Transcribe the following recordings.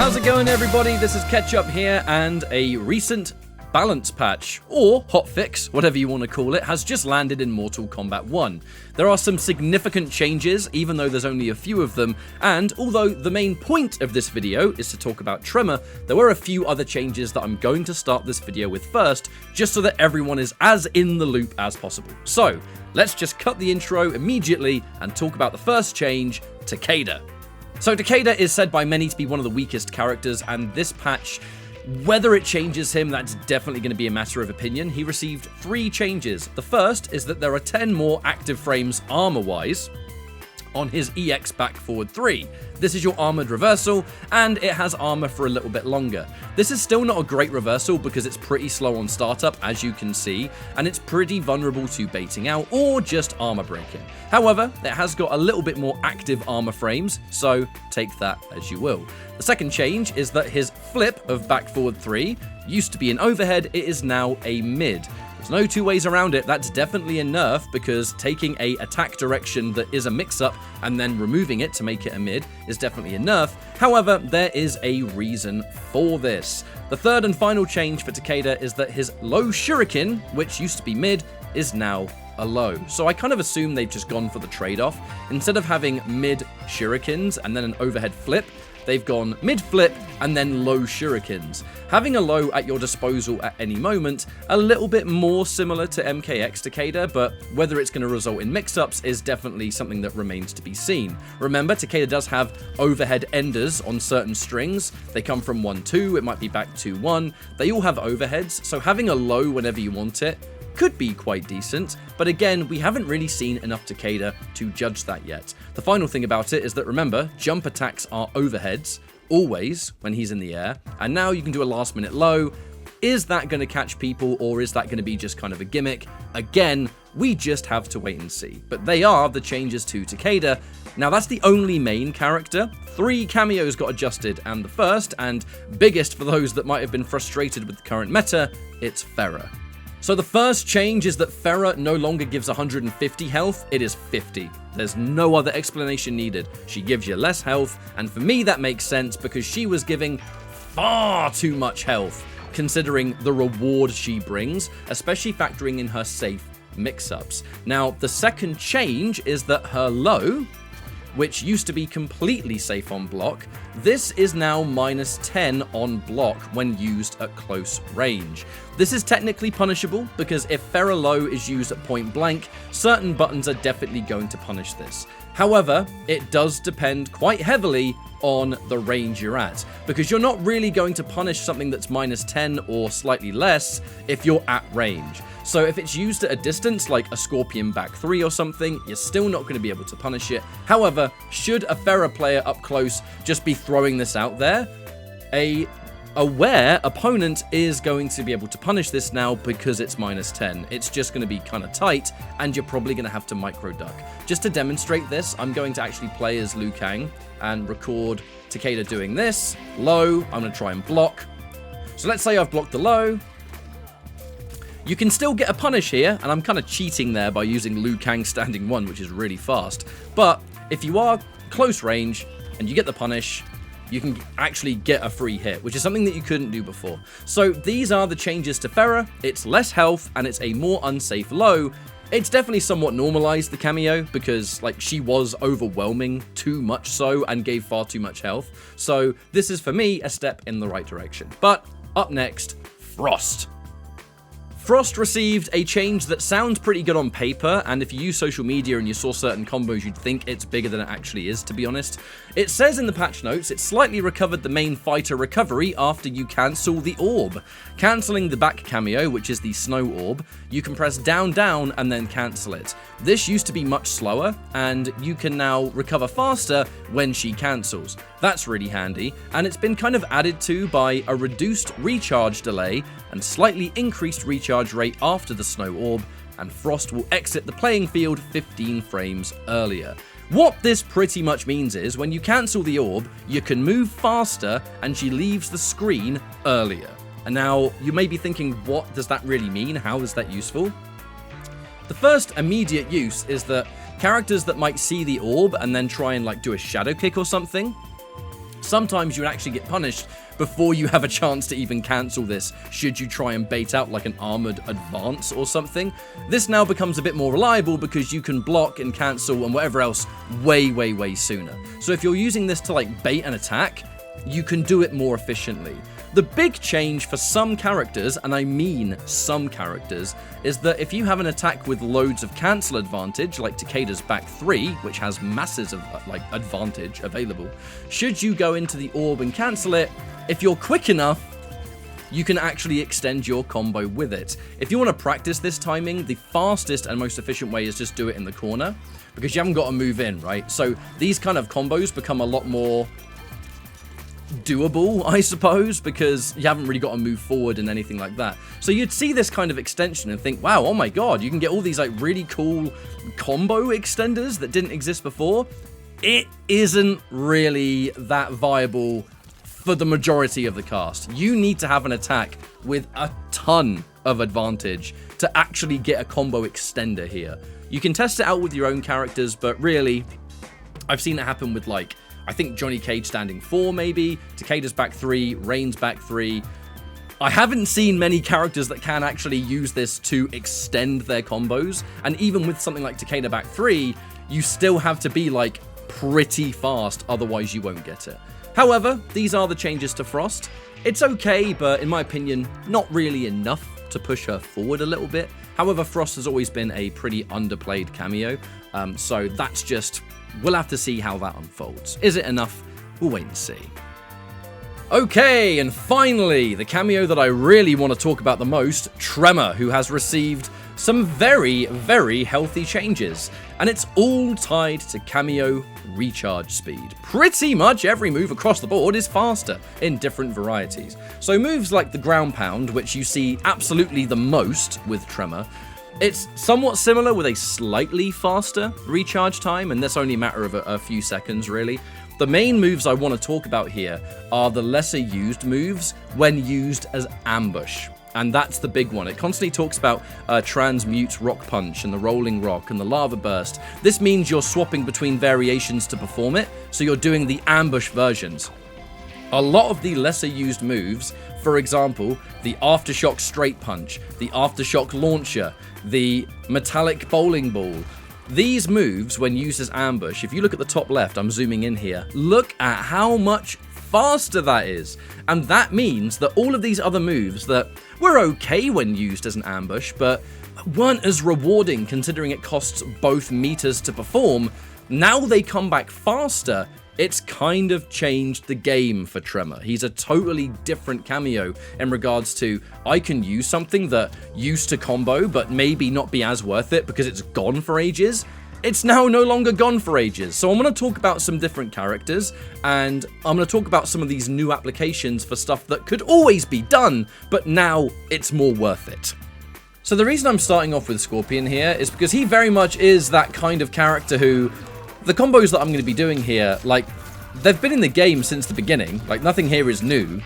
How's it going, everybody? This is Ketchup here, and a recent balance patch, or hotfix, whatever you want to call it, has just landed in Mortal Kombat 1. There are some significant changes, even though there's only a few of them, and although the main point of this video is to talk about Tremor, there were a few other changes that I'm going to start this video with first, just so that everyone is as in the loop as possible. So, let's just cut the intro immediately and talk about the first change, Takeda. So Takeda is said by many to be one of the weakest characters, and this patch, whether it changes him, that's definitely going to be a matter of opinion. He received 3 changes. The first is that there are 10 more active frames armor-wise on his EX back forward 3. This is your armored reversal, and it has armor for a little bit longer. This is still not a great reversal because it's pretty slow on startup, as you can see, and it's pretty vulnerable to baiting out or just armor breaking. However, it has got a little bit more active armor frames, so take that as you will. The second change is that his flip of back forward 3 used to be an overhead, it is now a mid. There's no two ways around it. That's definitely a nerf, because taking a attack direction that is a mix-up and then removing it to make it a mid is definitely a nerf. However, there is a reason for this. The third and final change for Takeda is that his low shuriken, which used to be mid, is now a low. So I kind of assume they've just gone for the trade-off. Instead of having mid shurikens and then an overhead flip, they've gone mid-flip and then low shurikens. Having a low at your disposal at any moment, a little bit more similar to MKX Takeda, but whether it's going to result in mix-ups is definitely something that remains to be seen. Remember, Takeda does have overhead enders on certain strings. They come from 1-2, it might be back 2-1. They all have overheads, so having a low whenever you want it could be quite decent, but again, we haven't really seen enough Takeda to judge that yet. The final thing about it is that, remember, jump attacks are overheads, always, when he's in the air, and now you can do a last minute low. Is that going to catch people, or is that going to be just kind of a gimmick? Again, we just have to wait and see. But they are the changes to Takeda. Now, that's the only main character. 3 cameos got adjusted, and the first, and biggest for those that might have been frustrated with the current meta, it's Ferra. So the first change is that Ferra no longer gives 150 health, it is 50. There's no other explanation needed. She gives you less health, and for me that makes sense because she was giving far too much health, considering the reward she brings, especially factoring in her safe mix-ups. Now, the second change is that her low, which used to be completely safe on block, this is now -10 on block when used at close range. This is technically punishable because if Ferra low is used at point blank, certain buttons are definitely going to punish this. However, it does depend quite heavily on the range you're at, because you're not really going to punish something that's -10 or slightly less if you're at range. So if it's used at a distance, like a Scorpion back 3 or something, you're still not going to be able to punish it. However, should a Ferra player up close just be throwing this out there, a aware opponent is going to be able to punish this now because it's -10. It's just going to be kind of tight, and you're probably going to have to micro duck. Just to demonstrate this, I'm going to actually play as Liu Kang and record Takeda doing this. Low, I'm going to try and block. So let's say I've blocked the low. You can still get a punish here, and I'm kind of cheating there by using Liu Kang standing 1, which is really fast. But if you are close range and you get the punish, you can actually get a free hit, which is something that you couldn't do before. So these are the changes to Ferra. It's less health, and it's a more unsafe low. It's definitely somewhat normalized, the cameo, because like she was overwhelming too much so and gave far too much health. So this is, for me, a step in the right direction. But up next, Frost. Frost received a change that sounds pretty good on paper, and if you use social media and you saw certain combos, you'd think it's bigger than it actually is, to be honest. It says in the patch notes, it slightly recovered the main fighter recovery after you cancel the orb. Cancelling the back cameo, which is the snow orb, you can press down, down, and then cancel it. This used to be much slower, and you can now recover faster when she cancels. That's really handy, and it's been kind of added to by a reduced recharge delay and slightly increased recharge rate after the snow orb, and Frost will exit the playing field 15 frames earlier. What this pretty much means is when you cancel the orb, you can move faster and she leaves the screen earlier. And now you may be thinking, what does that really mean? How is that useful? The first immediate use is that characters that might see the orb and then try and like do a shadow kick or something, Sometimes you would actually get punished before you have a chance to even cancel this, should you try and bait out like an armored advance or something. This now becomes a bit more reliable because you can block and cancel and whatever else way sooner. So if you're using this to like bait an attack, you can do it more efficiently. The big change for some characters, and I mean some characters, is that if you have an attack with loads of cancel advantage, like Takeda's back 3, which has masses of like advantage available, should you go into the orb and cancel it, if you're quick enough, you can actually extend your combo with it. If you want to practice this timing, the fastest and most efficient way is just do it in the corner, because you haven't got to move in, right? So these kind of combos become a lot more doable, I suppose, because you haven't really got to move forward and anything like that. So you'd see this kind of extension and think, wow, oh my god, you can get all these like really cool combo extenders that didn't exist before. It isn't really that viable for the majority of the cast. You need to have an attack with a ton of advantage to actually get a combo extender here. You can test it out with your own characters, but really, I've seen it happen with like, I think Johnny Cage standing 4 maybe, Takeda's back 3, Rain's back 3. I haven't seen many characters that can actually use this to extend their combos, and even with something like Takeda back 3, you still have to be like pretty fast, otherwise you won't get it. However, these are the changes to Frost. It's okay, but in my opinion, not really enough to push her forward a little bit. However, Frost has always been a pretty underplayed cameo, so that's just... we'll have to see how that unfolds. Is it enough? We'll wait and see. Okay, and finally, the cameo that I really want to talk about the most, Tremor, who has received some very healthy changes. And it's all tied to cameo recharge speed. Pretty much every move across the board is faster in different varieties. So moves like the ground pound, which you see absolutely the most with Tremor, it's somewhat similar with a slightly faster recharge time, and that's only a matter of a few seconds, really. The main moves I want to talk about here are the lesser used moves when used as ambush. And that's the big one. It constantly talks about Transmute Rock Punch and the Rolling Rock and the Lava Burst. This means you're swapping between variations to perform it, so you're doing the ambush versions. A lot of the lesser used moves, for example, the Aftershock Straight Punch, the Aftershock Launcher, the Metallic Bowling Ball, these moves, when used as ambush, if you look at the top left, I'm zooming in here, look at how much faster that is. And that means that all of these other moves that were okay when used as an ambush, but weren't as rewarding considering it costs both meters to perform, now they come back faster. It's kind of changed the game for Tremor. He's a totally different cameo in regards to, I can use something that used to combo, but maybe not be as worth it because it's gone for ages. It's now no longer gone for ages. So I'm going to talk about some different characters, and I'm going to talk about some of these new applications for stuff that could always be done, but now it's more worth it. So the reason I'm starting off with Scorpion here is because he very much is that kind of character who... the combos that I'm going to be doing here, like, they've been in the game since the beginning. Like, nothing here is new.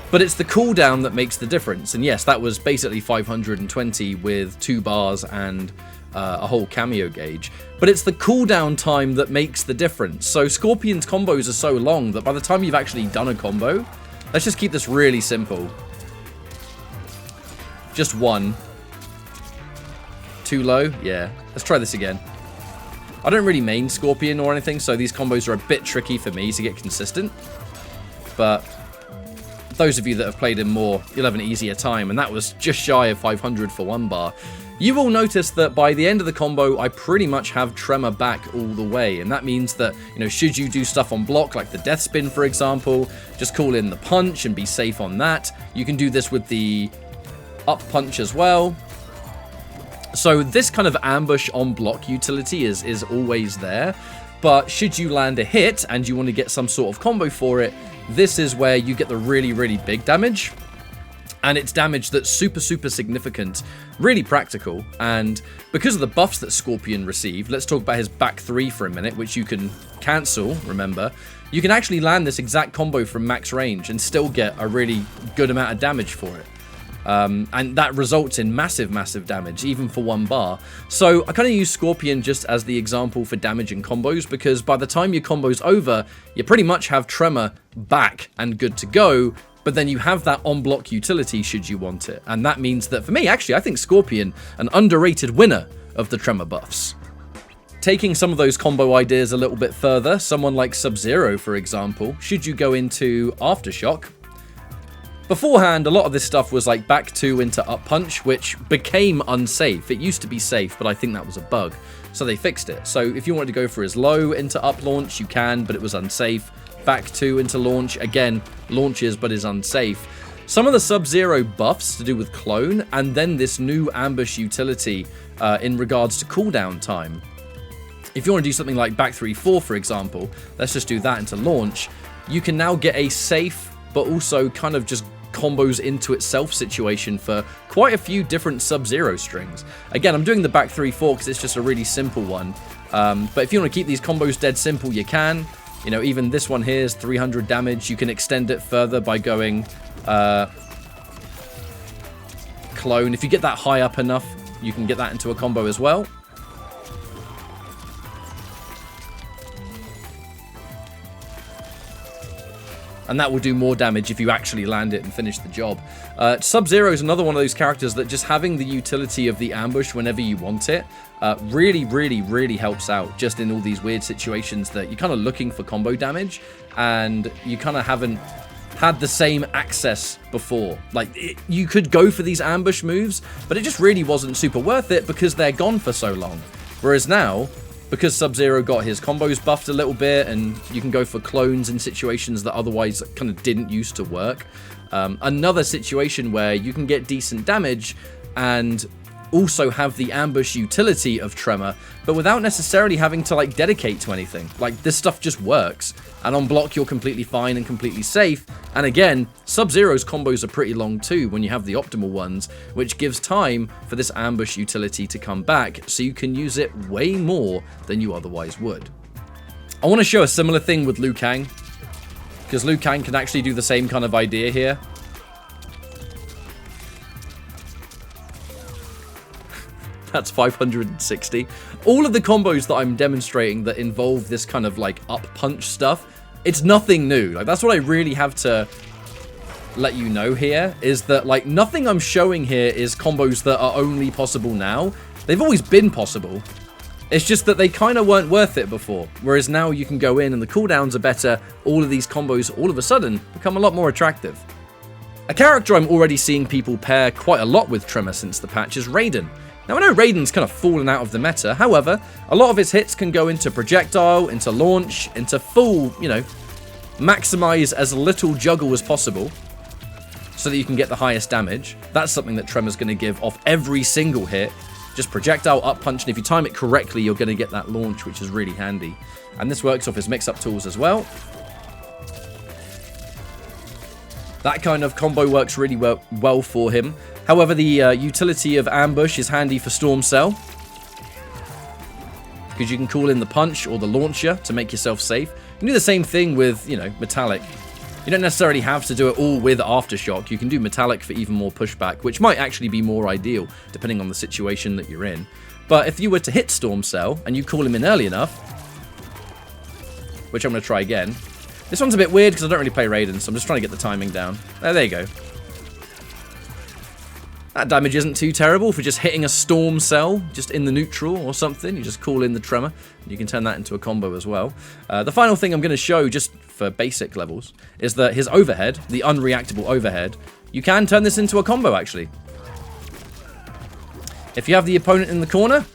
But it's the cooldown that makes the difference. And yes, that was basically 520 with 2 bars and a whole cameo gauge. But it's the cooldown time that makes the difference. So Scorpion's combos are so long that by the time you've actually done a combo... let's just keep this really simple. Just 1. Too low? Yeah. Let's try this again. I don't really main Scorpion or anything, so these combos are a bit tricky for me to get consistent. But those of you that have played him more, you'll have an easier time, and that was just shy of 500 for 1 bar. You will notice that by the end of the combo, I pretty much have Tremor back all the way, and that means that, you know, should you do stuff on block, like the Death Spin, for example, just call in the punch and be safe on that. You can do this with the up punch as well. So this kind of ambush on block utility is always there, but should you land a hit and you want to get some sort of combo for it, this is where you get the really big damage. And it's damage that's super significant, really practical, and because of the buffs that Scorpion received, let's talk about his back 3 for a minute, which you can cancel, remember. You can actually land this exact combo from max range and still get a really good amount of damage for it. And that results in massive damage, even for 1 bar. So I kind of use Scorpion just as the example for damage and combos, because by the time your combo's over, you pretty much have Tremor back and good to go, but then you have that on-block utility should you want it. And that means that, for me, actually, I think Scorpion, an underrated winner of the Tremor buffs. Taking some of those combo ideas a little bit further, someone like Sub-Zero, for example, should you go into Aftershock, beforehand, a lot of this stuff was like back 2 into up punch, which became unsafe. It used to be safe, but I think that was a bug. So they fixed it. So if you wanted to go for his low into up launch, you can, but it was unsafe. Back 2 into launch, again, launches, but is unsafe. Some of the Sub-Zero buffs to do with clone, and then this new ambush utility in regards to cooldown time. If you want to do something like back 3-4, for example, let's just do that into launch, you can now get a safe, but also kind of just combos into itself situation for quite a few different Sub-Zero strings. Again, I'm doing the back 3-4 because it's just a really simple one. But if you want to keep these combos dead simple, you can. You know, even this one here is 300 damage. You can extend it further by going clone. If you get that high up enough, you can get that into a combo as well. And that will do more damage if you actually land it and finish the job. Sub-Zero is another one of those characters that just having the utility of the ambush whenever you want it really helps out just in all these weird situations that you're kind of looking for combo damage and you kind of haven't had the same access before. Like, you could go for these ambush moves, but it just really wasn't super worth it because they're gone for so long. Whereas now, because Sub-Zero got his combos buffed a little bit and you can go for clones in situations that otherwise kind of didn't used to work. Another situation where you can get decent damage and also have the ambush utility of Tremor, but without necessarily having to like dedicate to anything. Like, this stuff just works, and on block you're completely fine and completely safe. And again, Sub-Zero's combos are pretty long too when you have the optimal ones, which gives time for this ambush utility to come back, so you can use it way more than you otherwise would. I want to show a similar thing with Liu Kang, because Liu Kang can actually do the same kind of idea here. That's 560. All of the combos that I'm demonstrating that involve this kind of like up punch stuff, it's nothing new. Like, that's what I really have to let you know here, is that like nothing I'm showing here is combos that are only possible now. They've always been possible. It's just that they kind of weren't worth it before. Whereas now you can go in and the cooldowns are better. All of these combos all of a sudden become a lot more attractive. A character I'm already seeing people pair quite a lot with Tremor since the patch is Raiden. Now, I know Raiden's kind of fallen out of the meta, however, a lot of his hits can go into projectile, into launch, into full, you know, maximize as little juggle as possible so that you can get the highest damage. That's something that Tremor's going to give off every single hit. Just projectile, up punch, and if you time it correctly, you're going to get that launch, which is really handy. And this works off his mix-up tools as well. That kind of combo works really well for him. However, the utility of ambush is handy for Storm Cell, because you can call in the punch or the launcher to make yourself safe. You can do the same thing with, you know, Metallic. You don't necessarily have to do it all with Aftershock. You can do Metallic for even more pushback, which might actually be more ideal, depending on the situation that you're in. But if you were to hit Storm Cell, and you call him in early enough, which I'm going to try again. This one's a bit weird, because I don't really play Raiden, so I'm just trying to get the timing down. There you go. That damage isn't too terrible for just hitting a Storm Cell, just in the neutral or something. You just call in the Tremor, and you can turn that into a combo as well. The final thing I'm going to show, just for basic levels, is that his overhead, the unreactable overhead, you can turn this into a combo, actually. If you have the opponent in the corner,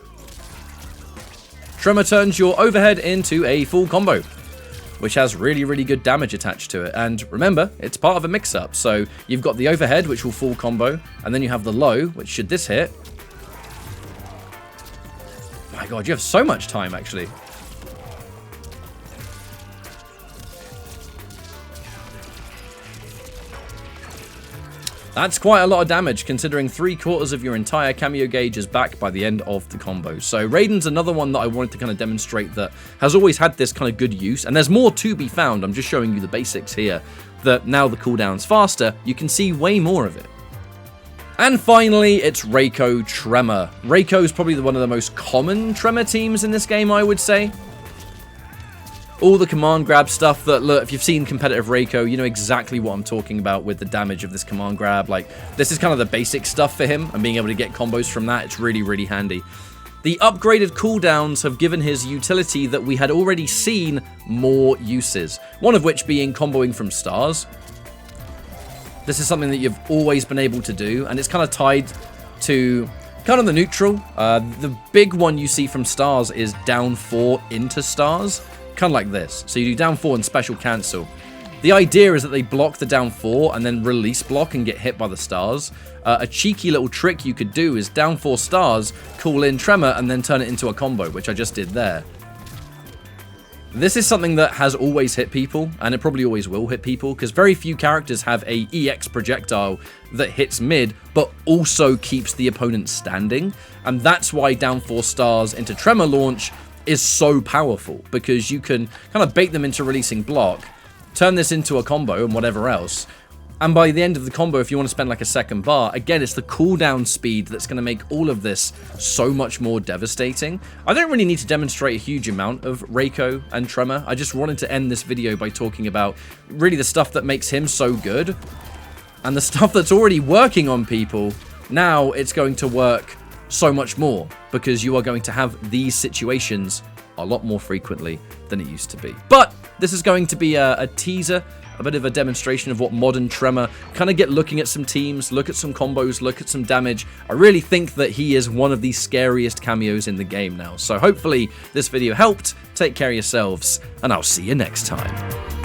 Tremor turns your overhead into a full combo, which has really, really good damage attached to it. And remember, it's part of a mix-up. So you've got the overhead, which will full combo, and then you have the low, which should this hit. My god, you have so much time, actually. That's quite a lot of damage, considering 3/4 of your entire cameo gauge is back by the end of the combo. So Raiden's another one that I wanted to kind of demonstrate that has always had this kind of good use, and there's more to be found. I'm just showing you the basics here, that now the cooldown's faster, you can see way more of it. And finally, it's Reiko Tremor. Reiko is probably one of the most common Tremor teams in this game, I would say. All the command grab stuff that, look, if you've seen competitive Reiko, you know exactly what I'm talking about with the damage of this command grab. Like, this is kind of the basic stuff for him, and being able to get combos from that, it's really, really handy. The upgraded cooldowns have given his utility that we had already seen more uses, one of which being comboing from stars. This is something that you've always been able to do, and it's kind of tied to kind of the neutral. The big one you see from stars is down 4 into stars, kind of like this. So you do down 4 and special cancel. The idea is that they block the down 4 and then release block and get hit by the stars. A cheeky little trick you could do is down 4 stars, call in Tremor, and then turn it into a combo, which I just did there. This is something that has always hit people, and it probably always will hit people, because very few characters have a EX projectile that hits mid, but also keeps the opponent standing. And that's why down 4 stars into Tremor launch is so powerful, because you can kind of bait them into releasing block, turn this into a combo and whatever else. And by the end of the combo, if you want to spend like a second bar, again, it's the cooldown speed that's going to make all of this so much more devastating. I don't really need to demonstrate a huge amount of Reiko and Tremor. I just wanted to end this video by talking about really the stuff that makes him so good. And the stuff that's already working on people, now it's going to work so much more, because you are going to have these situations a lot more frequently than it used to be. But this is going to be a teaser, a bit of a demonstration of what modern Tremor, kind of get looking at some teams, look at some combos, look at some damage. I really think that he is one of the scariest cameos in the game now. So hopefully this video helped. Take care of yourselves, and I'll see you next time.